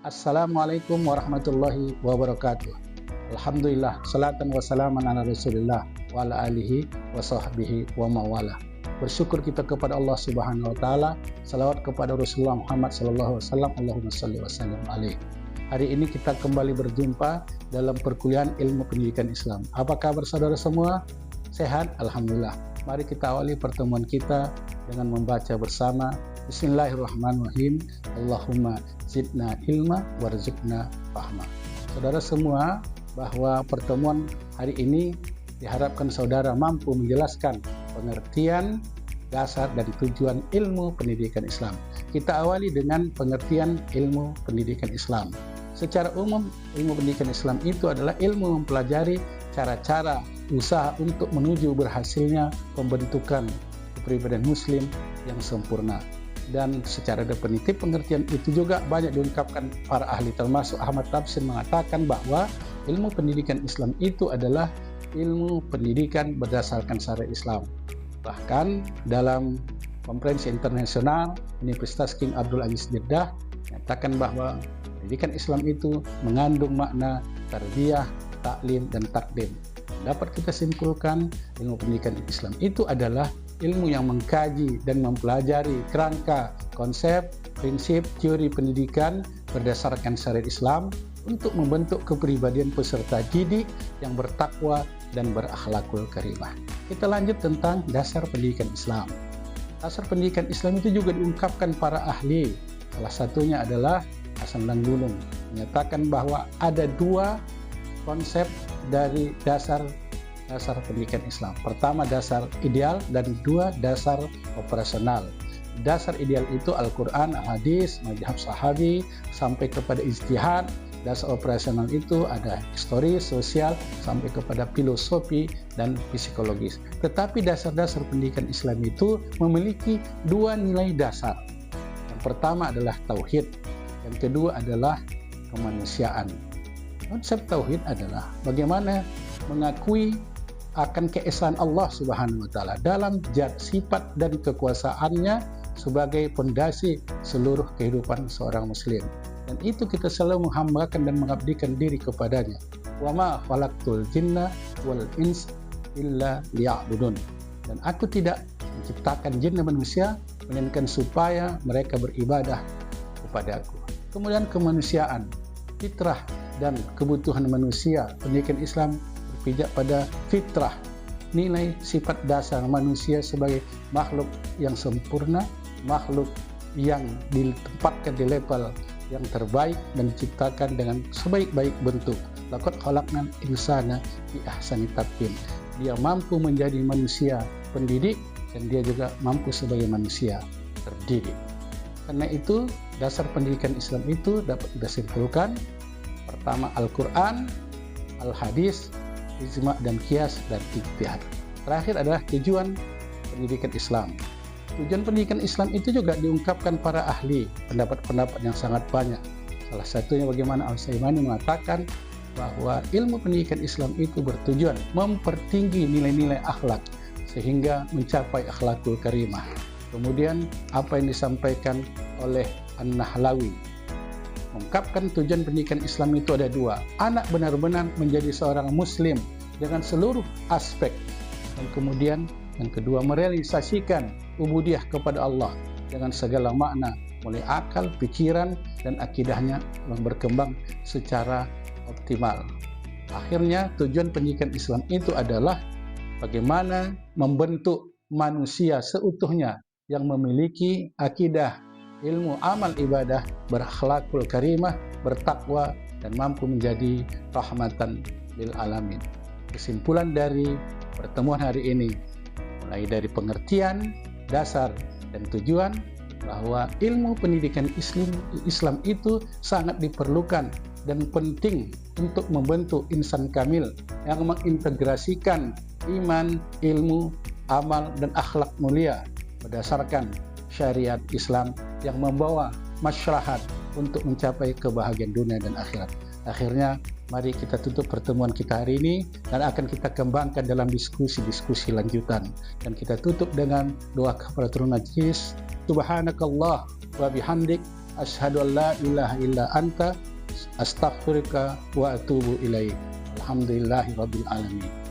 Assalamualaikum warahmatullahi wabarakatuh. Alhamdulillah, salatan wa salaman ala Rasulillah wa ala alihi wa sahbihi wa mawala. Bersyukur kita kepada Allah Subhanahu wa taala, salawat kepada Rasulullah Muhammad sallallahu alaihi wasallam, Allahumma shalli wa sallim alaihi. Hari ini kita kembali berjumpa dalam perkuliahan ilmu pendidikan Islam. Apa kabar saudara semua? Sehat? Alhamdulillah. Mari kita awali pertemuan kita dengan membaca bersama Bismillahirrahmanirrahim. Allahumma zidna ilma warzuqna fahma. Saudara semua, bahwa pertemuan hari ini diharapkan saudara mampu menjelaskan pengertian, dasar, dan tujuan ilmu pendidikan Islam. Kita awali dengan pengertian ilmu pendidikan Islam. Secara umum, ilmu pendidikan Islam itu adalah ilmu mempelajari cara-cara usaha untuk menuju berhasilnya pembentukan kepribadian Muslim yang sempurna. Dan secara definitif pengertian itu juga banyak diungkapkan para ahli, termasuk Ahmad Tafsir mengatakan bahwa ilmu pendidikan Islam itu adalah ilmu pendidikan berdasarkan syariat Islam. Bahkan dalam konferensi internasional Universitas King Abdul Aziz Jeddah menyatakan bahwa pendidikan Islam itu mengandung makna tarbiyah, taklim, dan takdim. Dapat kita simpulkan ilmu pendidikan Islam itu adalah ilmu yang mengkaji dan mempelajari kerangka, konsep, prinsip, teori pendidikan berdasarkan syariat Islam untuk membentuk kepribadian peserta didik yang bertakwa dan berakhlakul karimah. Kita lanjut tentang dasar pendidikan Islam. Dasar pendidikan Islam itu juga diungkapkan para ahli. Salah satunya adalah Hasan Langgulung menyatakan bahwa ada dua konsep dari dasar pendidikan Islam. Pertama, dasar ideal, dan dua, dasar operasional. Dasar ideal itu Al-Quran, Al-Hadis, mazhab sahabi, sampai kepada ijtihad. Dasar operasional itu ada historis, sosial, sampai kepada filosofi dan psikologis. Tetapi dasar-dasar pendidikan Islam itu memiliki dua nilai dasar. Yang pertama adalah tauhid, yang kedua adalah kemanusiaan. Konsep tauhid adalah bagaimana mengakui akan keesaan Allah Subhanahu wa taala dalam zat, sifat, dan kekuasaannya sebagai pondasi seluruh kehidupan seorang muslim. Dan itu kita selalu menghambakan dan mengabdikan diri kepadanya. Wa ma khalaqtul jinna wal ins illa liya'budun. Dan aku tidak menciptakan jin dan manusia melainkan supaya mereka beribadah kepada aku. Kemudian kemanusiaan, fitrah dan kebutuhan manusia. Pendidikan Islam berpijak pada fitrah, nilai sifat dasar manusia sebagai makhluk yang sempurna, makhluk yang ditempatkan di level yang terbaik dan diciptakan dengan sebaik-baik bentuk. Laqad khalaqnal insana fi ahsani taqwim. Dia mampu menjadi manusia pendidik dan dia juga mampu sebagai manusia terdidik. Karena itu dasar pendidikan Islam itu dapat kita simpulkan: pertama Al-Quran, Al-Hadis, ijma' dan qiyas, dan ijtihad. Terakhir adalah tujuan pendidikan Islam. Tujuan pendidikan Islam itu juga diungkapkan para ahli, pendapat-pendapat yang sangat banyak. Salah satunya bagaimana Al-Saimani mengatakan bahwa ilmu pendidikan Islam itu bertujuan mempertinggi nilai-nilai akhlak sehingga mencapai akhlakul karimah. Kemudian apa yang disampaikan oleh An-Nahlawi mengungkapkan tujuan pendidikan Islam itu ada dua. Anak benar-benar menjadi seorang muslim dengan seluruh aspek. Dan kemudian yang kedua, merealisasikan ubudiyah kepada Allah dengan segala makna, mulai akal, pikiran, dan akidahnya yang berkembang secara optimal. Akhirnya tujuan pendidikan Islam itu adalah bagaimana membentuk manusia seutuhnya yang memiliki akidah, ilmu, amal, ibadah, berakhlakul karimah, bertakwa, dan mampu menjadi rahmatan lil alamin. Kesimpulan dari pertemuan hari ini, mulai dari pengertian, dasar, dan tujuan, bahwa ilmu pendidikan Islam itu sangat diperlukan dan penting untuk membentuk insan kamil yang mengintegrasikan iman, ilmu, amal, dan akhlak mulia berdasarkan syariat Islam yang membawa maslahat untuk mencapai kebahagiaan dunia dan akhirat. Akhirnya, mari kita tutup pertemuan kita hari ini dan akan kita kembangkan dalam diskusi-diskusi lanjutan. Dan kita tutup dengan doa kafaratul majlis. Subhanakallah wa bihamdik Asyhadu an la ilaha illa anta astaghfiruka wa atubu ilaik. Alhamdulillahirabbil alamin.